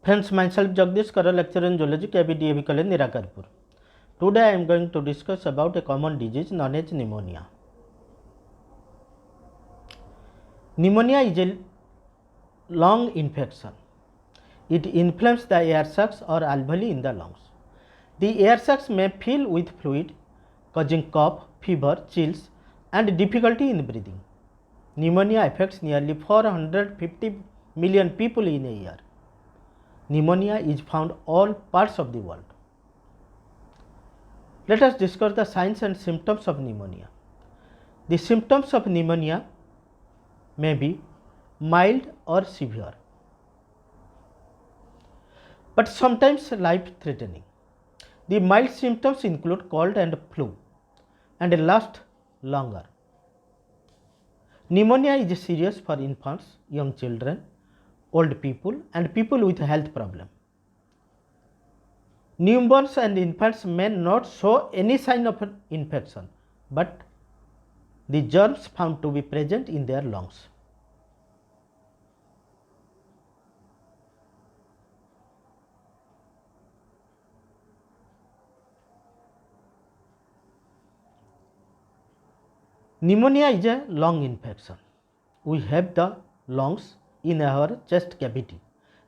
Friends, myself Jagdish Kara, lecturer in zoology, KBDAV College, Nirakarpur. Today I am going to discuss about a common disease known as pneumonia. Pneumonia is a lung infection. It inflames the air sacs or alveoli in the lungs. The air sacs may fill with fluid, causing cough, fever, chills, and difficulty in breathing. Pneumonia affects nearly 450 million people in a year. Pneumonia is found all parts of the world. Let us discuss the signs and symptoms of pneumonia. The symptoms of pneumonia may be mild or severe, but sometimes life-threatening. The mild symptoms include cold and flu and last longer. Pneumonia is serious for infants, young children, old people and people with health problems. Newborns and infants may not show any sign of infection, but the germs found to be present in their lungs. Pneumonia is a lung infection. We have the lungs in our chest cavity.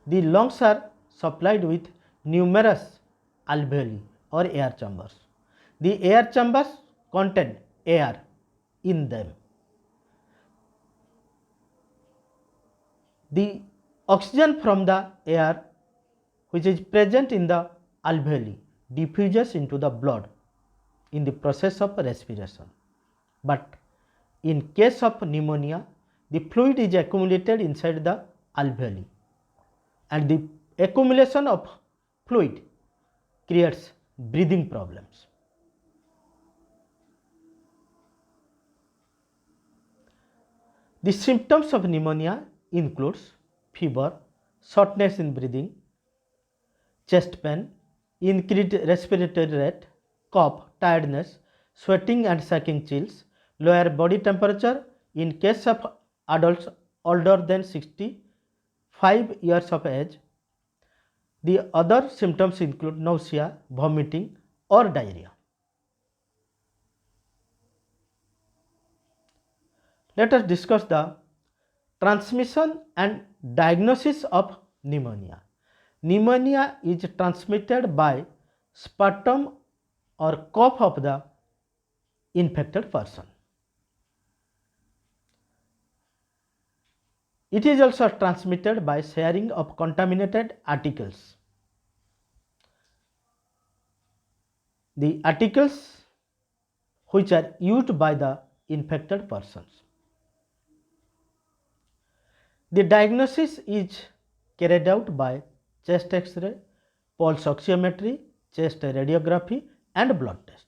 The lungs are supplied with numerous alveoli or air chambers. The air chambers contain air in them. The oxygen from the air which is present in the alveoli diffuses into the blood in the process of respiration. But in case of pneumonia, the fluid is accumulated inside the alveoli and the accumulation of fluid creates breathing problems. The symptoms of pneumonia includes fever, shortness in breathing, chest pain, increased respiratory rate, cough, tiredness, sweating and sucking chills, lower body temperature in case of adults older than 65 years of age. The other symptoms include nausea, vomiting or diarrhea. Let us discuss the transmission and diagnosis of pneumonia. Pneumonia is transmitted by sputum or cough of the infected person. It is also transmitted by sharing of contaminated articles. The articles which are used by the infected persons. The diagnosis is carried out by chest X-ray, pulse oximetry, chest radiography and blood test.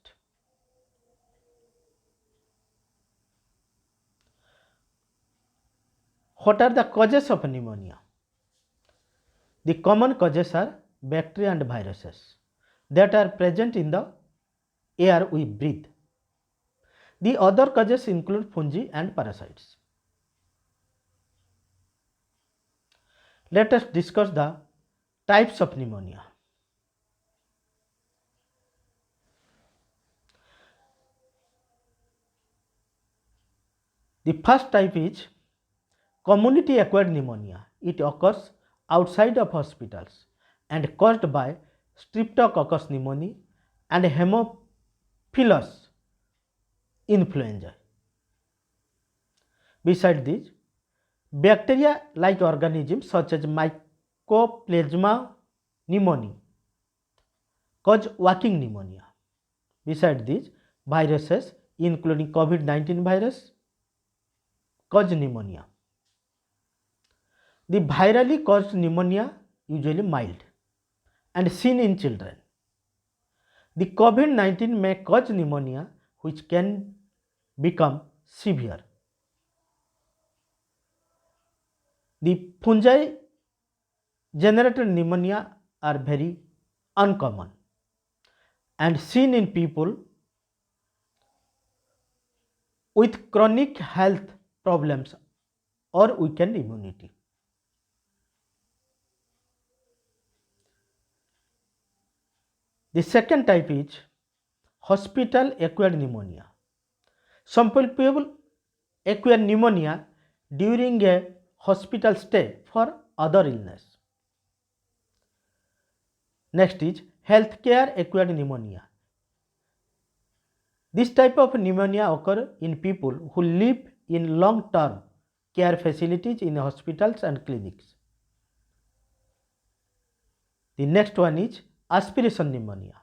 What are the causes of pneumonia? The common causes are bacteria and viruses that are present in the air we breathe. The other causes include fungi and parasites. Let us discuss the types of pneumonia. The first type is community acquired pneumonia. It occurs outside of hospitals and caused by Streptococcus pneumoniae and Haemophilus influenzae. Besides this, bacteria-like organisms such as Mycoplasma pneumoniae cause walking pneumonia. Besides this, viruses including COVID-19 virus cause pneumonia. The virally caused pneumonia usually mild and seen in children. The COVID-19 may cause pneumonia which can become severe. The fungi generated pneumonia are very uncommon and seen in people with chronic health problems or weakened immunity. The second type is hospital acquired pneumonia. Some people acquire pneumonia during a hospital stay for other illness. Next is healthcare acquired pneumonia. This type of pneumonia occur in people who live in long-term care facilities in hospitals and clinics. The next one is aspiration pneumonia,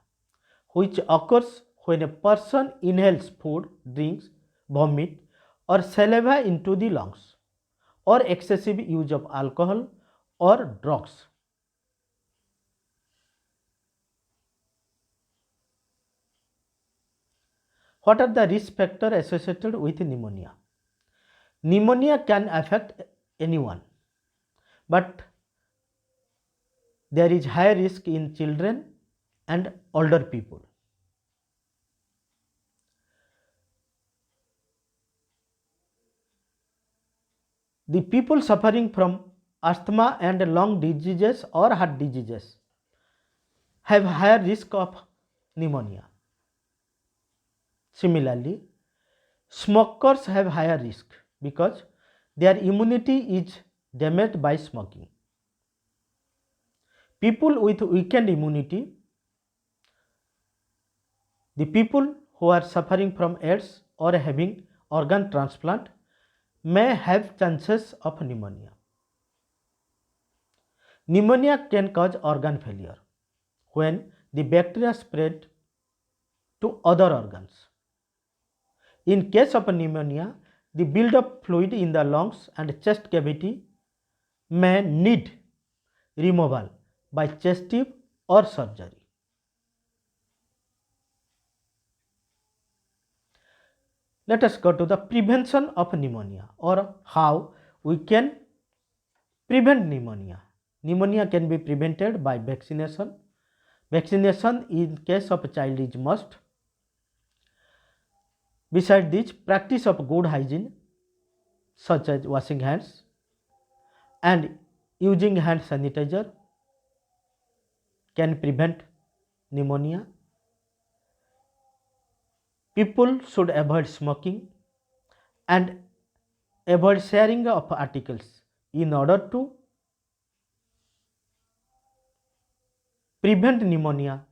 which occurs when a person inhales food, drinks, vomit or saliva into the lungs, or excessive use of alcohol or drugs. What are the risk factors associated with pneumonia? Pneumonia can affect anyone, but there is high risk in children and older people. The people suffering from asthma and lung diseases or heart diseases have higher risk of pneumonia. Similarly, smokers have higher risk because their immunity is damaged by smoking. People with weakened immunity, the people who are suffering from AIDS or having organ transplant may have chances of pneumonia. Pneumonia can cause organ failure when the bacteria spread to other organs. In case of pneumonia, the buildup fluid in the lungs and chest cavity may need removal by chest tube or surgery. Let us go to the prevention of pneumonia, or how we can prevent pneumonia. Pneumonia can be prevented by vaccination. Vaccination in case of a child is must. Besides this, practice of good hygiene such as washing hands and using hand sanitizer can prevent pneumonia. People should avoid smoking and avoid sharing of articles in order to prevent pneumonia